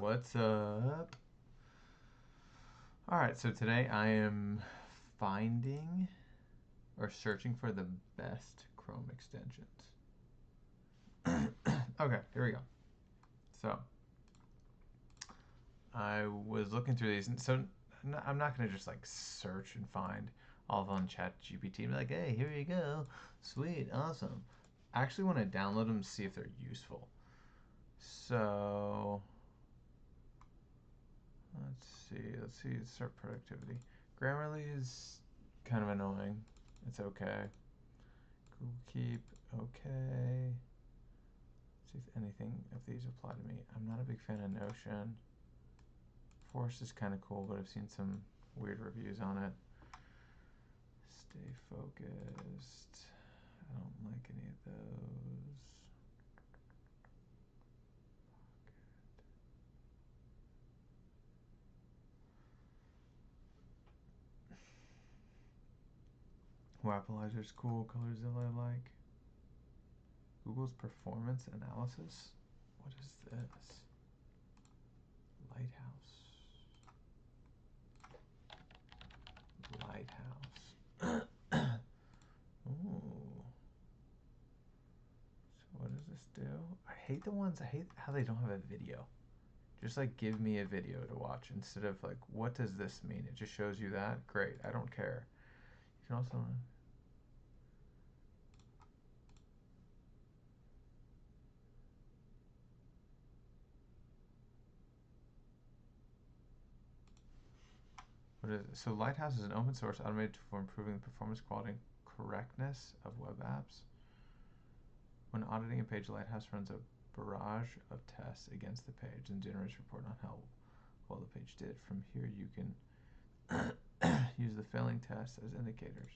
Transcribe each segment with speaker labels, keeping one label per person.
Speaker 1: What's up? Alright, so today I am finding or searching for the best Chrome extensions. Okay, here we go. So, I was looking through these, and so I'm not going to just like search and find all of them on ChatGPT and be like, hey, here you go. Sweet, awesome. I actually want to download them to see if they're useful. So, let's see, start productivity. Grammarly is kind of annoying. It's okay. Google Keep, okay. See if anything of these apply to me. I'm not a big fan of Notion. Force is kind of cool, but I've seen some weird reviews on it. Stay focused. I don't like any of those. Wappalizer's cool. Colorzilla I like. Google's performance analysis. What is this? Lighthouse. Ooh. So what does this do? I hate how they don't have a video. Just like give me a video to watch instead of like, what does this mean? It just shows you that. Great. I don't care. You can also. What is it? So Lighthouse is an open source automated tool for improving the performance, quality, and correctness of web apps. When auditing a page, Lighthouse runs a barrage of tests against the page and generates a report on how well the page did. From here, you can use the failing tests as indicators.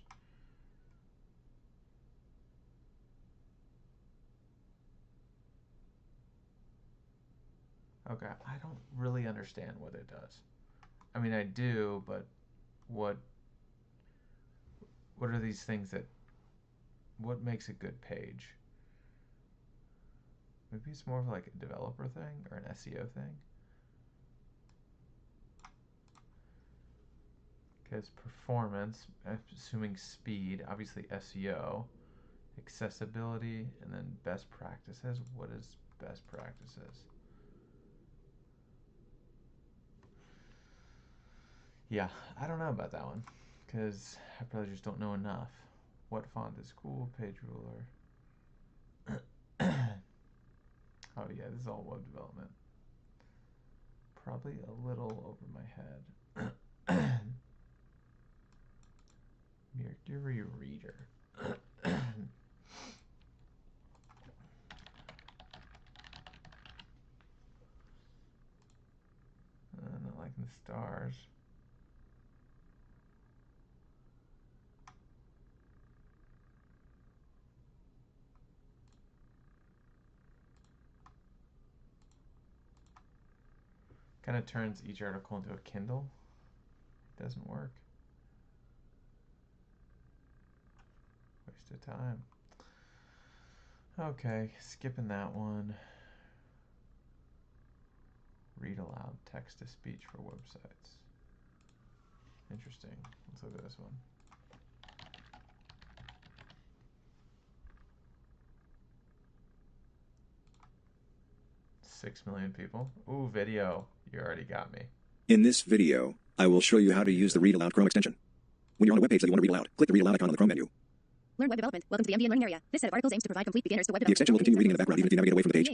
Speaker 1: Okay, I don't really understand what it does. I mean, I do, but what what are these things that what makes a good page? Maybe it's more of like a developer thing or an SEO thing. Because performance, assuming speed, obviously SEO, accessibility, and then best practices. What is best practices? Yeah, I don't know about that one because I probably just don't know enough. What font is cool? Page ruler. Oh yeah, this is all web development. Probably a little over my head. Mercury Reader. Not liking the stars. Kind of turns each article into a Kindle. It doesn't work. Waste of time. Okay, skipping that one. Read aloud text to speech for websites. Interesting. Let's look at this one. Six million people. Ooh, video. You already got me.
Speaker 2: In this video, I will show you how to use the Read Aloud Chrome extension. When you're on a web page that you want to read aloud, click the Read Aloud icon on the Chrome menu.
Speaker 3: Learn web development. Welcome to the MD and Learning area. This set of articles aims to provide complete beginners to web
Speaker 2: The
Speaker 3: development.
Speaker 2: extension will continue reading in the background even if you navigate away from the page.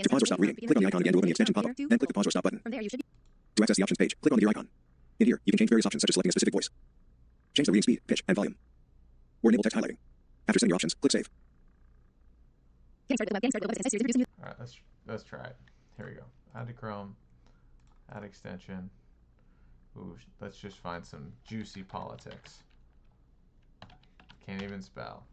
Speaker 2: To pause or stop reading, click on the icon again to open the extension pop-up, then click the pause or stop button.
Speaker 3: From there, you should be.
Speaker 2: To access the options page, click on the gear icon. In here, you can change various options such as selecting a specific voice. Change the reading speed, pitch, and volume. Or enable text highlighting. After setting your options, click Save.
Speaker 3: Getting started with the web. Series introducing you.
Speaker 1: All right, let's try it. Here we go. Add to Chrome. Add extension. Ooh, let's just find some juicy politics. Can't even spell.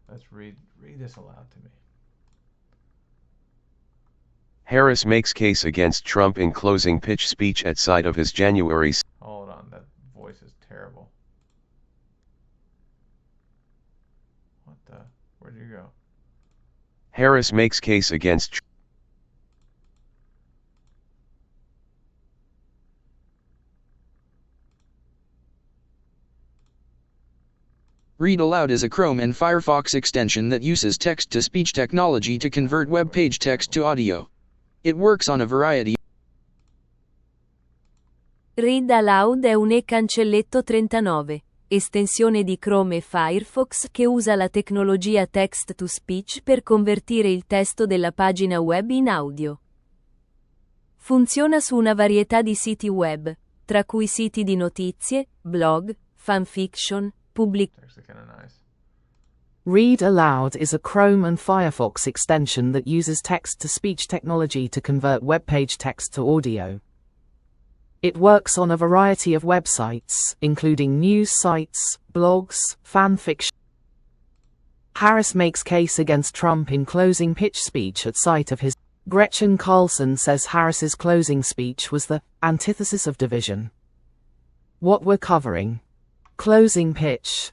Speaker 1: Let's read this aloud to me.
Speaker 4: Harris makes case against Trump in closing pitch speech at site of his January.
Speaker 1: Hold on, that voice is terrible. What the? Where'd you go?
Speaker 4: Harris makes case against
Speaker 5: Read Aloud is a Chrome and Firefox extension that uses text-to-speech technology to convert web page text to audio. It works on a variety.
Speaker 6: Read Aloud è un e-cancelletto 39, estensione di Chrome e Firefox che usa la tecnologia text-to-speech per convertire il testo della pagina web in audio. Funziona su una varietà di siti web, tra cui siti di notizie, blog, fanfiction,
Speaker 1: Actually kind of nice.
Speaker 7: Read Aloud is a Chrome and Firefox extension that uses text-to-speech technology to convert web page text to audio. It works on a variety of websites, including news sites, blogs, fanfiction. Harris makes case against Trump in closing pitch speech at site of his. Gretchen Carlson says Harris's closing speech was the antithesis of division. What we're covering. Closing pitch.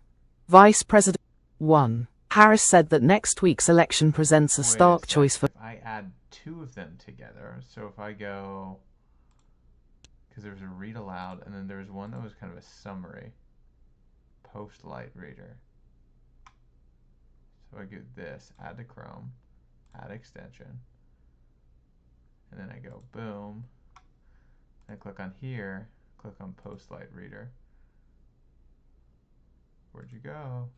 Speaker 7: Vice President 1. Harris said that next week's election presents a stark choice for.
Speaker 1: If I add two of them together, so if I go, because there was a read aloud, and then there was one that was kind of a summary. Post light reader. So I do this, add to Chrome, add extension, and then I go boom, and I click on here, click on post light reader. Where'd you go?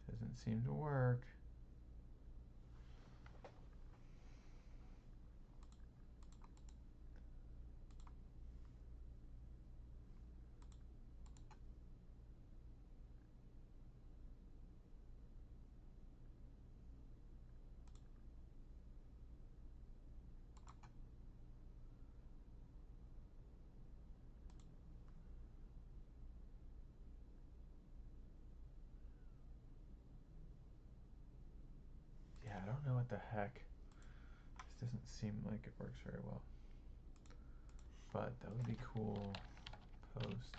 Speaker 1: Doesn't seem to work. I don't know what the heck. This doesn't seem like it works very well. But that would be cool. Post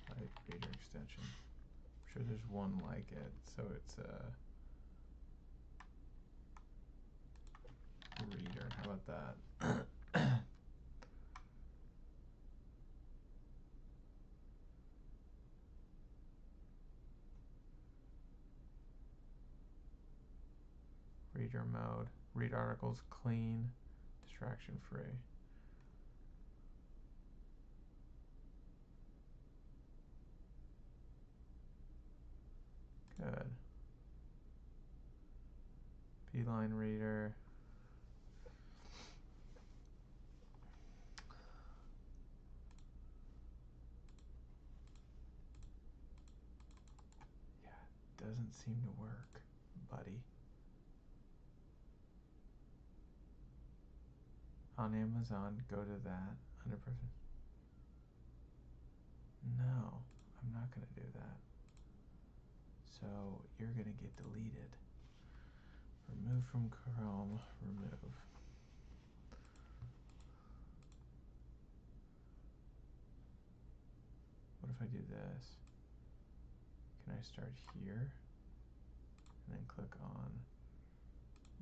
Speaker 1: light reader extension. I'm sure there's one like it. So it's a reader. How about that? Reader mode. Read articles clean. Distraction free. Good. Beeline reader. Yeah, doesn't seem to work, buddy. On Amazon, go to that 100%. No, I'm not going to do that. So you're going to get deleted. Remove from Chrome, remove. What if I do this? Can I start here? And then click on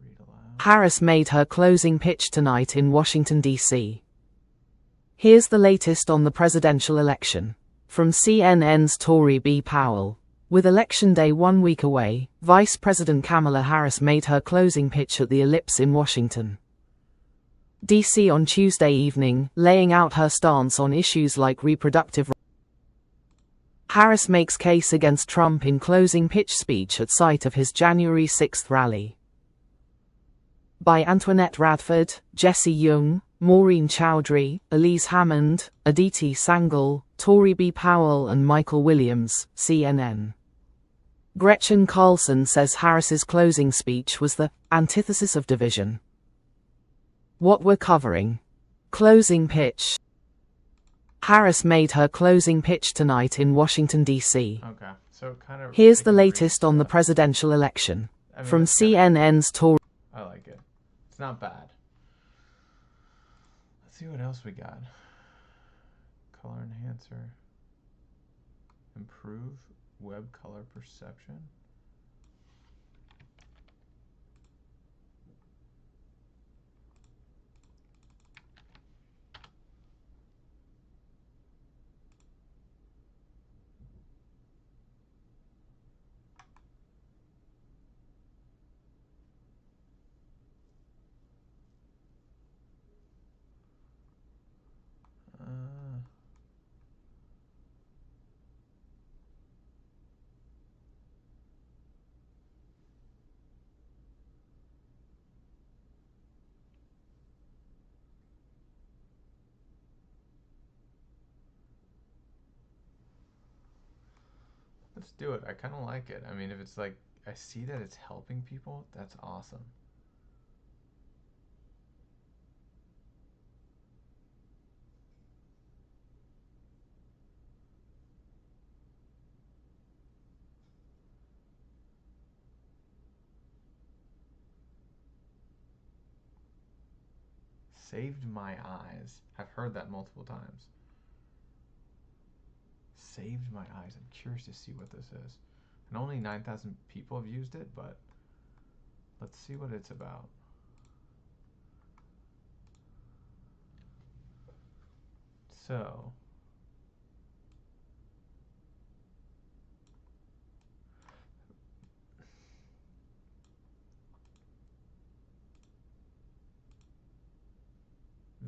Speaker 1: read aloud.
Speaker 7: Harris made her closing pitch tonight in Washington, D.C. Here's the latest on the presidential election. From CNN's Tori B. Powell. With Election Day 1 week away, Vice President Kamala Harris made her closing pitch at the Ellipse in Washington, D.C. on Tuesday evening, laying out her stance on issues like reproductive rights. Harris makes case against Trump in closing pitch speech at site of his January 6 rally. By Antoinette Radford, Jesse Young, Maureen Chowdhury, Elise Hammond, Aditi Sangal, Tori B. Powell and Michael Williams, CNN. Gretchen Carlson says Harris's closing speech was the antithesis of division. What we're covering. Closing pitch. Harris made her closing pitch tonight in Washington, D.C.
Speaker 1: Okay, so kind of.
Speaker 7: Here's the latest on the presidential election. From CNN's Tori.
Speaker 1: I like it. It's not bad. Let's see what else we got. Color enhancer. Improve web color perception. Let's do it. I kind of like it. I mean, if it's like, I see that it's helping people, that's awesome. Saved my eyes. I've heard that multiple times. Saved my eyes. I'm curious to see what this is. And only 9,000 people have used it, but let's see what it's about. So,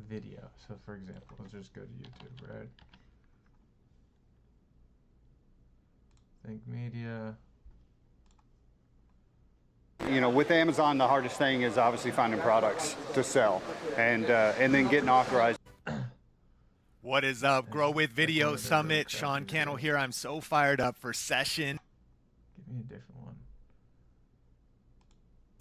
Speaker 1: video. So for example, let's just go to YouTube, right? Think media.
Speaker 8: You know, with Amazon, the hardest thing is obviously finding products to sell and then getting authorized.
Speaker 9: What is up? Grow with Video Summit. Sean Cannell here. I'm so fired up for session.
Speaker 1: Give me a different one.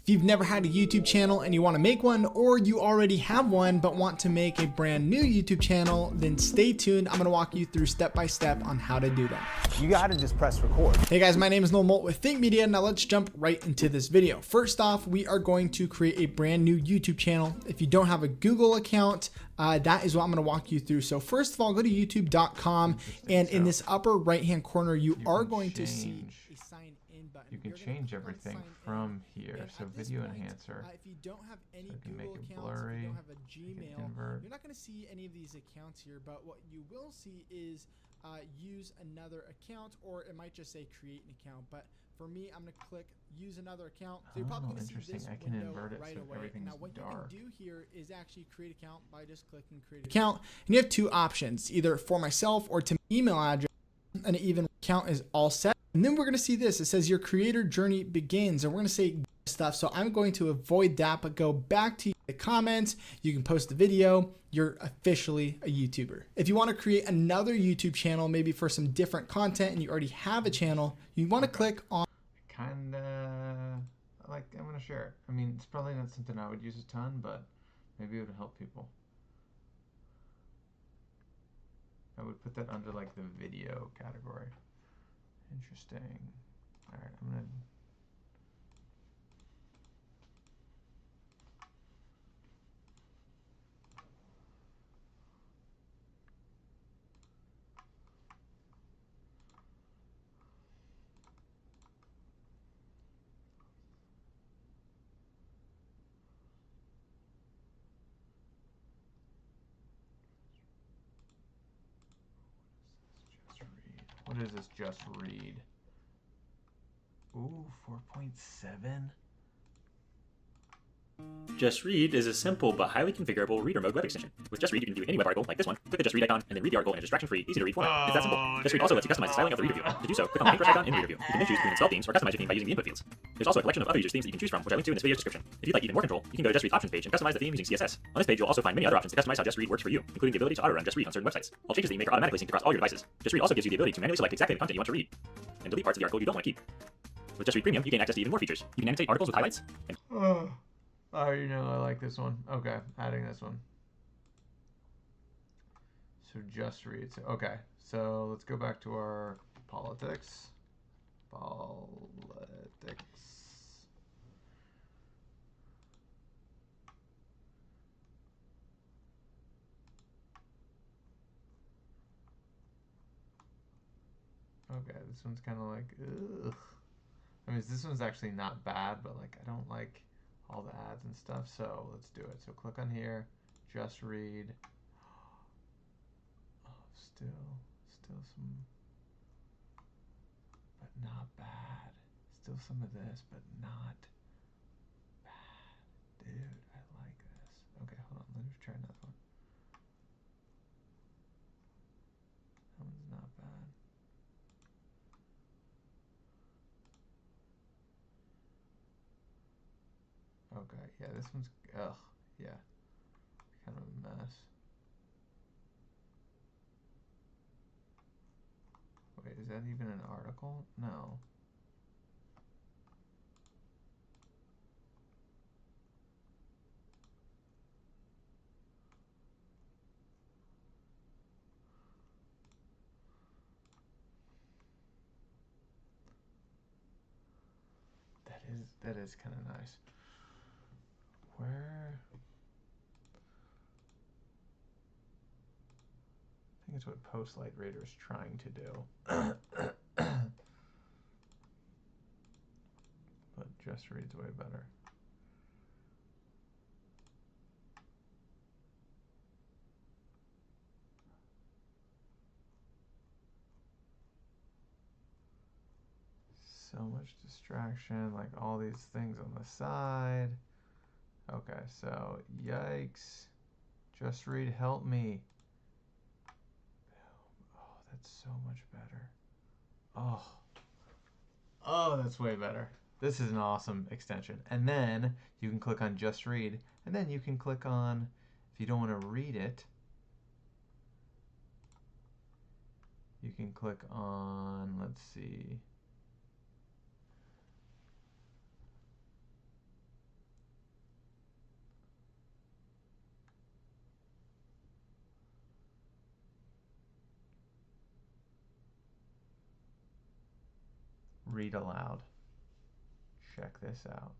Speaker 10: If you've never had a YouTube channel and you want to make one, or you already have one but want to make a brand new YouTube channel, then stay tuned. I'm going to walk you through step by step on how to do that.
Speaker 11: You got to just press record.
Speaker 10: Hey guys, my name is Noel Molt with Think Media. Now let's jump right into this video. First off, we are going to create a brand new YouTube channel. If you don't have a Google account, that is what I'm going to walk you through. So first of all, go to youtube.com, and in this upper right hand corner, you are going to see a sign in button.
Speaker 1: You can change everything from here. So video enhancer.
Speaker 10: If you don't have any
Speaker 1: So I can
Speaker 10: Google
Speaker 1: make it
Speaker 10: accounts,
Speaker 1: blurry,
Speaker 10: if you don't have a Gmail,
Speaker 1: convert.
Speaker 10: you're not going to see any of these accounts here, but what you will see is use another account, or it might just say create an account. But for me, I'm going to click use another account. So you're probably going to see this
Speaker 1: I can
Speaker 10: window
Speaker 1: invert it
Speaker 10: right
Speaker 1: so
Speaker 10: away.
Speaker 1: everything's
Speaker 10: Now what
Speaker 1: dark.
Speaker 10: you can do here is actually create account by just clicking create account. And you have two options, either for myself or to my email address. And even account is all set. And then we're going to see this. It says your creator journey begins, and we're going to say stuff. So I'm going to avoid that, but go back to the comments. You can post the video. You're officially a YouTuber. If you want to create another YouTube channel, maybe for some different content, and you already have a channel, you want to click on.
Speaker 1: Kinda like, I'm gonna share it. I mean, it's probably not something I would use a ton, but maybe it would help people. I would put that under like the video category. Interesting. All right, I'm gonna. What is this just read? Ooh, 4.7?
Speaker 12: Just Read is a simple but highly configurable reader mode web extension. With Just Read, you can view any web article, like this one, click the Just Read icon, and then read the article in a distraction-free, easy-to-read format. It's that simple. Just Read also lets you customize the styling of the reader view. To do so, click on the paintbrush icon in Reader View. You can then choose between install themes or customize your theme by using the input fields. There's also a collection of other users' themes that you can choose from, which I link to in this video's description. If you'd like even more control, you can go to Just Read's options page and customize the theme using CSS. On this page, you'll also find many other options to customize how Just Read works for you, including the ability to auto-run Just Read on certain websites. All changes that you make are automatically synced across all your devices. Just Read also gives you the ability to manually select exactly the content you want to read, and delete parts of the article you don't want to keep. With Just Read Premium, you gain access to even more features. You can annotate articles with highlights, and
Speaker 1: I already know I like this one. Okay, adding this one. So Just Read. So, okay, so let's go back to our politics. Politics. Okay, this one's kind of like, ugh. I mean, this one's actually not bad, but like I don't like all the ads and stuff, so let's do it. So click on here, just read. Oh, still some, but not bad. Still some of this, but not bad. Dude, I like this. Okay, hold on, let me try another one. That one's not bad. Okay, yeah, this one's, ugh, yeah, kind of a mess. Wait, is that even an article? No. That is kind of nice. Where? I think it's what Postlight Raider is trying to do. But Just Read's way better. So much distraction, like all these things on the side. Okay, so yikes. Just Read, help me. Oh, that's so much better. Oh, that's way better. This is an awesome extension. And then you can click on Just Read, and then you can click on, if you don't want to read it, you can click on, let's see, read aloud. Check this out.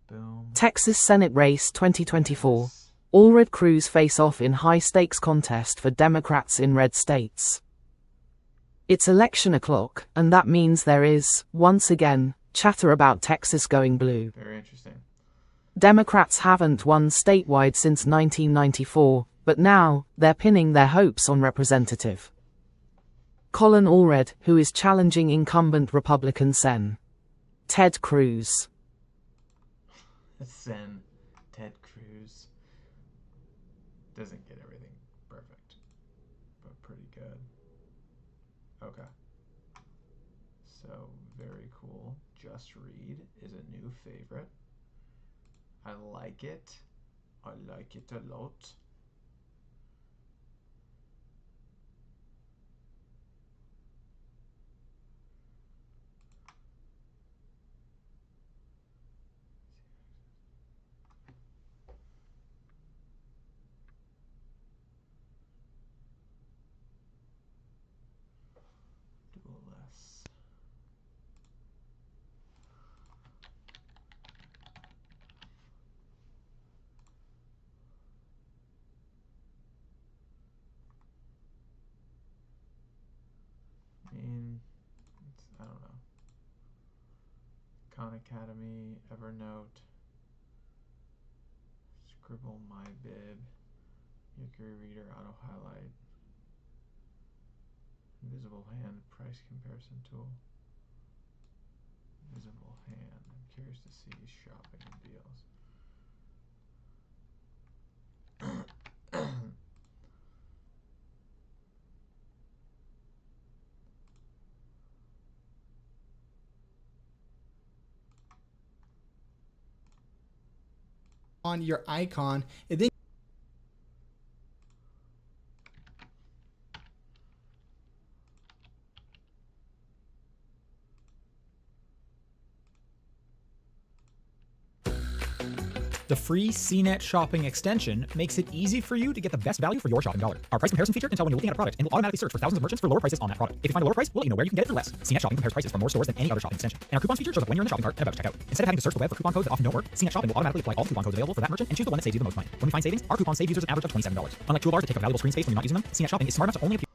Speaker 1: Boom.
Speaker 7: Texas Senate Race 2024. All red crews face off in high-stakes contest for Democrats in red states. It's election o'clock, and that means there is, once again, chatter about Texas going blue.
Speaker 1: Very interesting.
Speaker 7: Democrats haven't won statewide since 1994, but now, they're pinning their hopes on Representative Colin Allred, who is challenging incumbent Republican Sen. Ted Cruz.
Speaker 1: Sen. Ted Cruz. Doesn't get everything perfect, but pretty good. Okay. So, very cool. Just Read is a new favorite. I like it. I like it a lot. I don't know. Khan Academy, Evernote, Scribble, MyBib, Mercury Reader, Auto Highlight, Invisible Hand, Price Comparison Tool, Invisible Hand. I'm curious to see shopping and deals.
Speaker 10: On your icon, and then
Speaker 13: The free CNET shopping extension makes it easy for you to get the best value for your shopping dollar. Our price comparison feature can tell when you're looking at a product and will automatically search for thousands of merchants for lower prices on that product. If you find a lower price, we'll let you know where you can get it for less. CNET shopping compares prices from more stores than any other shopping extension. And our coupons feature shows up when you're in the shopping cart and about to check out. Instead of having to search the web for coupon codes that often don't work, CNET shopping will automatically apply all the coupon codes available for that merchant and choose the one that saves you the most money. When we find savings, our coupons save users an average of $27. Unlike toolbars that take up valuable screen space when you're not using them, CNET shopping is smart enough to only appear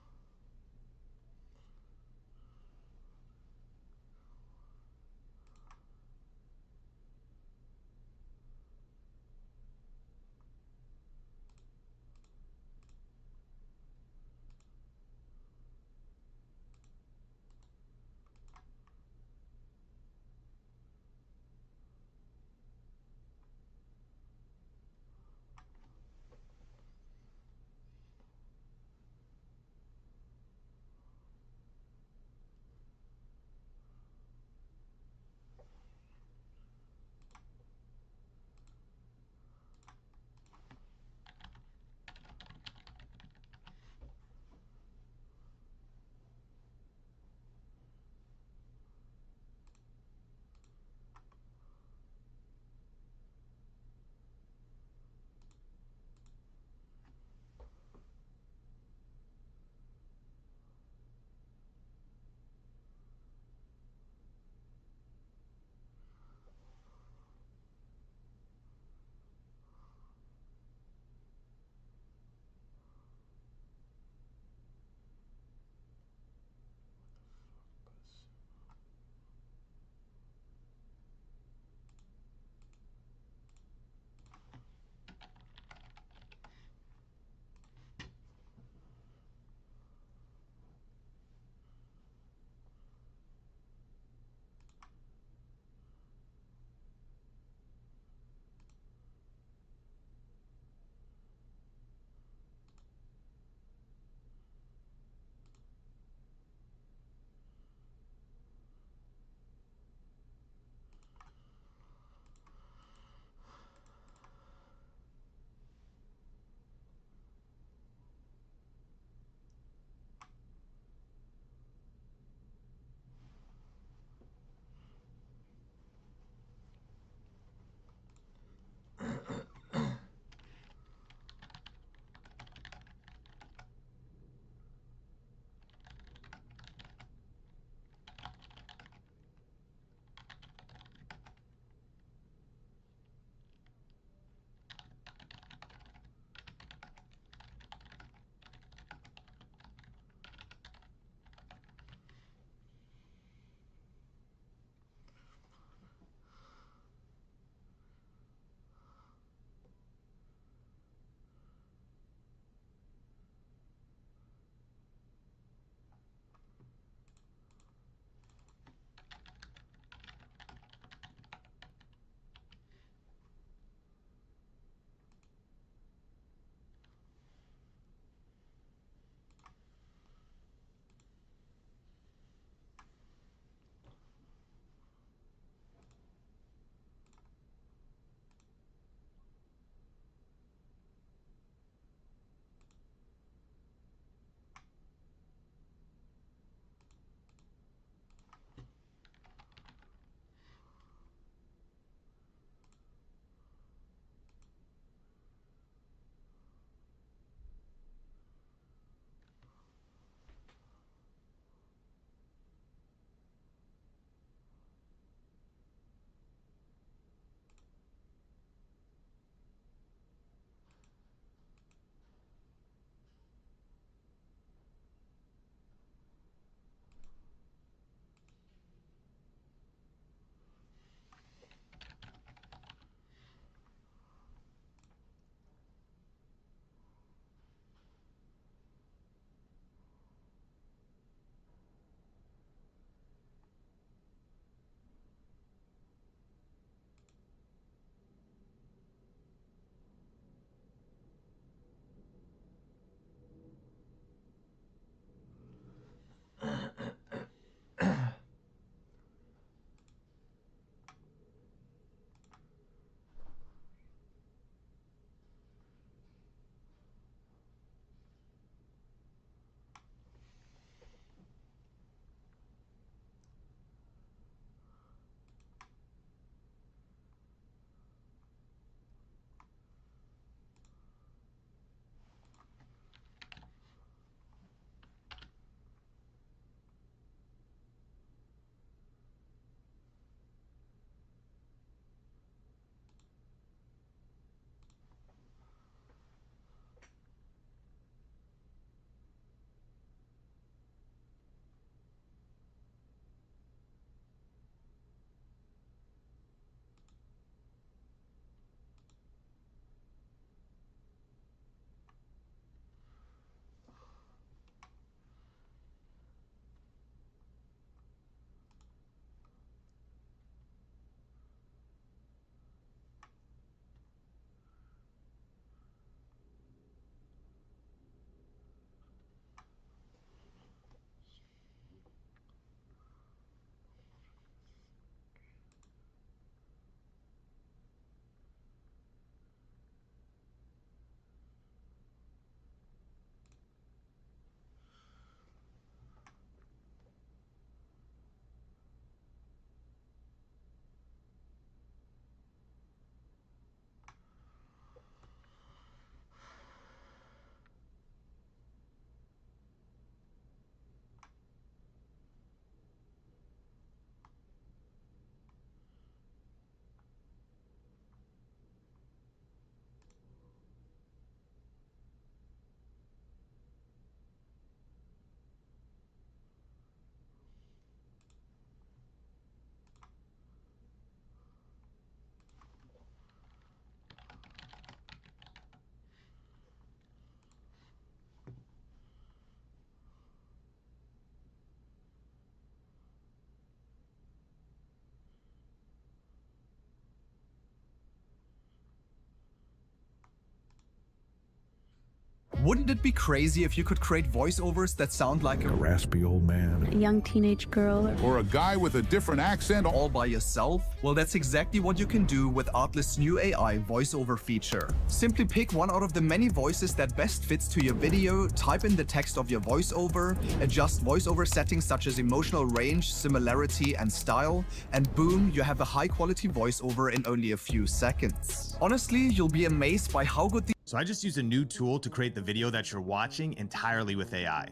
Speaker 14: Wouldn't it be crazy if you could create voiceovers that sound like a
Speaker 15: raspy old man,
Speaker 16: a young teenage girl,
Speaker 15: or a guy with a different accent
Speaker 14: all by yourself? Well, that's exactly what you can do with Artlist's new AI voiceover feature. Simply pick one out of the many voices that best fits to your video, type in the text of your voiceover, adjust voiceover settings such as emotional range, similarity, and style, and boom, you have a high-quality voiceover in only a few seconds. Honestly, you'll be amazed by how good the
Speaker 9: So I just used a new tool to create the video that you're watching entirely with AI.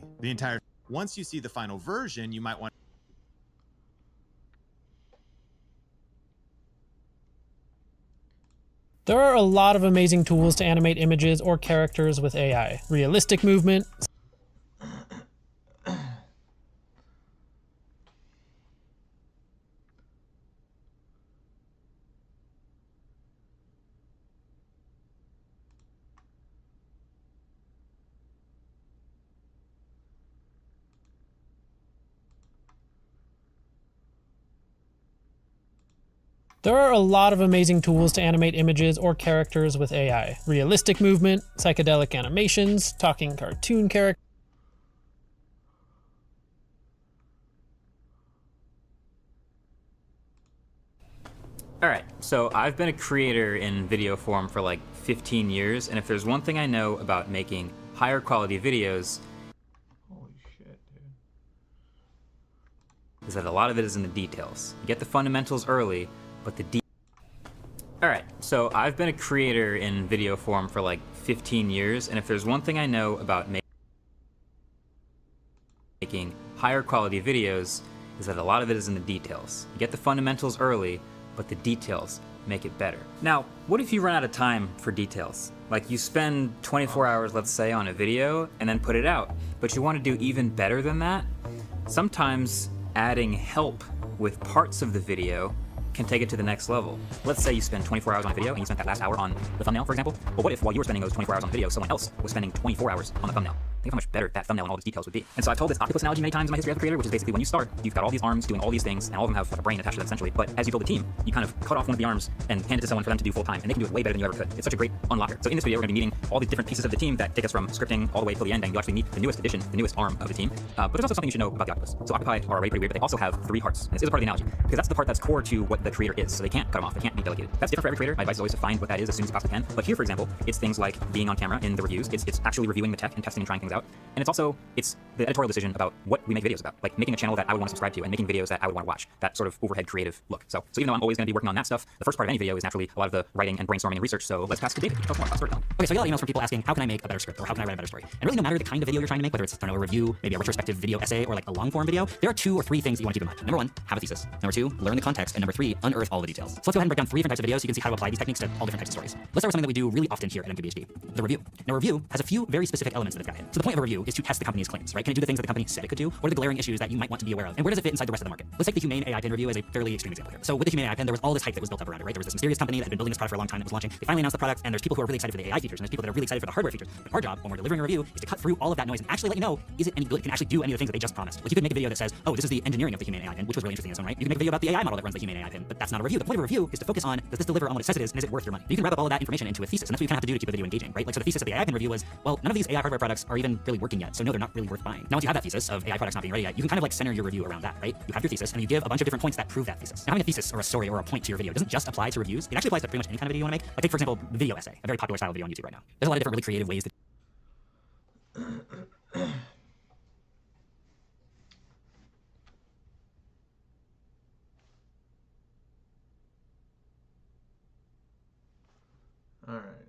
Speaker 9: Once you see the final version, you might want.
Speaker 17: There are a lot of amazing tools to animate images or characters with AI. Realistic movement, There are a lot of amazing tools to animate images or characters with AI. Realistic movement, psychedelic animations, talking cartoon characters.
Speaker 18: Alright, so I've been a creator in video form for like 15 years, and if there's one thing I know about making higher quality videos,
Speaker 1: holy shit, dude,
Speaker 18: is that a lot of it is in the details. You get the fundamentals early, but the Alright, so I've been a creator in video form for like 15 years, and if there's one thing I know about making higher quality videos, is that a lot of it is in the details. You get the fundamentals early, but the details make it better. Now, what if you run out of time for details? Like you spend 24 hours, let's say, on a video and then put it out, but you want to do even better than that? Sometimes adding help with parts of the video can take it to the next level. Let's say you spend 24 hours on a video and you spent that last hour on the thumbnail, for example. But what if while you were spending those 24 hours on the video, someone else was spending 24 hours on the thumbnail? Think how much better that thumbnail and all these details would be. And so I've told this octopus analogy many times in my history as a creator, which is basically when you start, you've got all these arms doing all these things, and all of them have like a brain attached to them essentially. But as you build a team, you kind of cut off one of the arms and hand it to someone for them to do full time, and they can do it way better than you ever could. It's such a great unlocker. So in this video, we're going to be meeting all the different pieces of the team that take us from scripting all the way till the end, and you actually meet the newest addition, the newest arm of the team. But there's also something you should know about the octopus. So octopi are already pretty weird, but they also have 3 hearts. And this is a part of the analogy, because that's the part that's core to what the creator is. So they can't cut them off. They can't be delegated. That's different for every creator. My advice is always to find what that is as soon as you possibly can. But here, for example, it's things like being on camera in the reviews. It's actually reviewing the tech and testing and trying things out. And it's also the editorial decision about what we make videos about, like making a channel that I would want to subscribe to and making videos that I would want to watch. That sort of overhead creative look. So even though I'm always going to be working on that stuff, the first part of any video is naturally a lot of the writing and brainstorming and research. So let's pass to David. Tell us more about storytelling.
Speaker 12: Okay, so I get a lot of emails from people asking, how can I make a better script, or how can I write a better story? And really, no matter the kind of video you're trying to make, whether it's, I don't know, a review, maybe a retrospective video essay, or like a long form video, there are 2 or 3 things that you want to keep in mind. Number 1, have a thesis. Number 2, learn the context. And number 3, unearth all the details. So let's go ahead and break down 3 different types of videos so you can see how to apply these techniques to all different types of stories. Let's start with something that we do really often here at MKBHD, the review. Now, a review has a few very specific elements that it's got in. So the point of a review is to test the company's claims, right? Can it do the things that the company said it could do? What are the glaring issues that you might want to be aware of? And where does it fit inside the rest of the market? Let's take the Humane AI Pen review as a fairly extreme example here. So with the Humane AI Pen, there was all this hype that was built up around it, right? There was this mysterious company that had been building this product for a long time that was launching. They finally announced the product, and there's people who are really excited for the AI features, and there's people that are really excited for the hardware features. But our job when we're delivering a review is to cut through all of that noise and actually let you know, is it any good? Can it actually do any of the things that they just promised? Like you could make a video that says, oh, this is the engineering of the Humane AI Pen, which was really interesting in its own right. You can make a video about the AI model that runs the Humane AI Pen, but that's not a review. The point of a review is to focus on, does this deliver on what it says it is, and is it worth your money? You can wrap up all of that information into a thesis, and that's what you kind of have to do to keep a video engaging, right? Like, so the thesis of the AI Pen review was, well, none of these AI hardware products are even really working yet, so no, they're not really worth buying. Now, once you have that thesis of AI products not being ready yet, you can kind of like center your review around that, right? You have your thesis, and you give a bunch of different points that prove that thesis. Now, having a thesis or a story or a point to your video doesn't just apply to reviews. It actually applies to pretty much any kind of video you want to make. Like, take, for example, the video essay, a very popular style of video on YouTube right now. There's a lot of different really creative ways that
Speaker 1: All right.